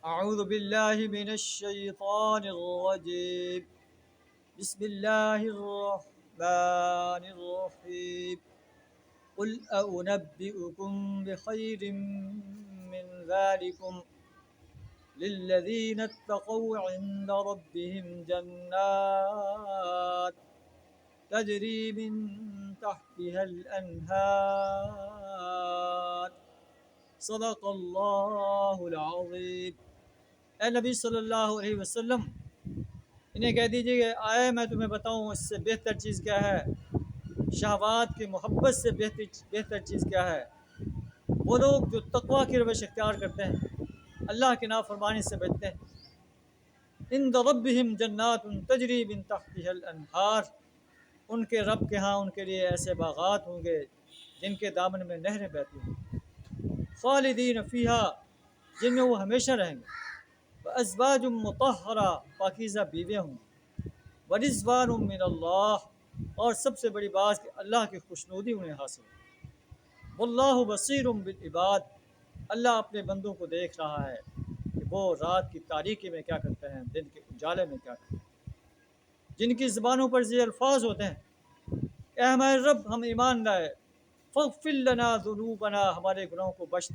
أعوذ بالله من الشيطان الرجيم. بسم الله الرحمن الرحيم. قل أنبئكم بخير من ذلكم للذين اتقوا عند ربهم جنات تجري من تحتها الأنهار. صدق اللہ العظیم. اے نبی صلی اللہ علیہ وسلم، انہیں کہہ دیجیے کہ آئے میں تمہیں بتاؤں اس سے بہتر چیز کیا ہے، شہوات کی محبت سے بہتر چیز کیا ہے. وہ لوگ جو تقویٰ کی روش اختیار کرتے ہیں، اللہ کی نافرمانی سے بچتے ہیں. عند ربہم جنات تجری من تحتها الانہار، ان کے رب کے ہاں ان کے لیے ایسے باغات ہوں گے جن کے دامن میں نہریں بہتی ہوں. خالدین فیہا، جن میں وہ ہمیشہ رہیں گے. وازواج مطہرہ، پاکیزہ بیویاں ہوں گی. ورضوان من اللہ، اور سب سے بڑی بات کہ اللہ کی خوشنودی انہیں حاصل ہے. واللہ بصیر بالعباد، اللہ اپنے بندوں کو دیکھ رہا ہے کہ وہ رات کی تاریکی میں کیا کرتے ہیں، دن کے اجالے میں کیا کرتے ہیں. جن کی زبانوں پر یہ الفاظ ہوتے ہیں، اے ہمارے رب ہم ایمان لائے، فاغفر لنا ذنوبنا، ہمارے گناہوں کو بخش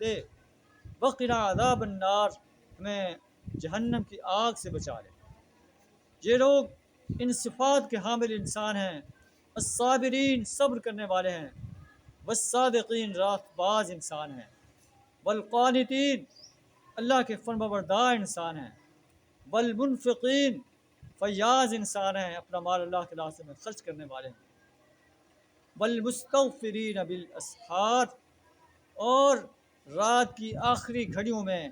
دے، وقنا عذاب النار، ہمیں جہنم کی آگ سے بچا لے. یہ لوگ ان صفات کے حامل انسان ہیں. الصابرین، صبر کرنے والے ہیں. والصادقین، راست باز انسان ہیں. والقانتین، اللہ کے فرمانبردار انسان ہیں. والمنفقین، فیاض انسان ہیں، اپنا مال اللہ کے راستے میں خرچ کرنے والے ہیں. والمستغفرین بالاسحار، اور رات کی آخری گھڑیوں میں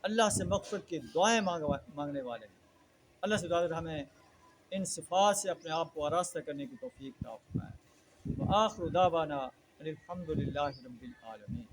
اللہ سے مغفرت کی دعائیں مانگنے والے ہیں. اللہ سے دعا ہمیں ان صفات سے اپنے آپ کو آراستہ کرنے کی توفیق عطا فرمائے. وآخر دعوانا الحمد للہ رب العالمین.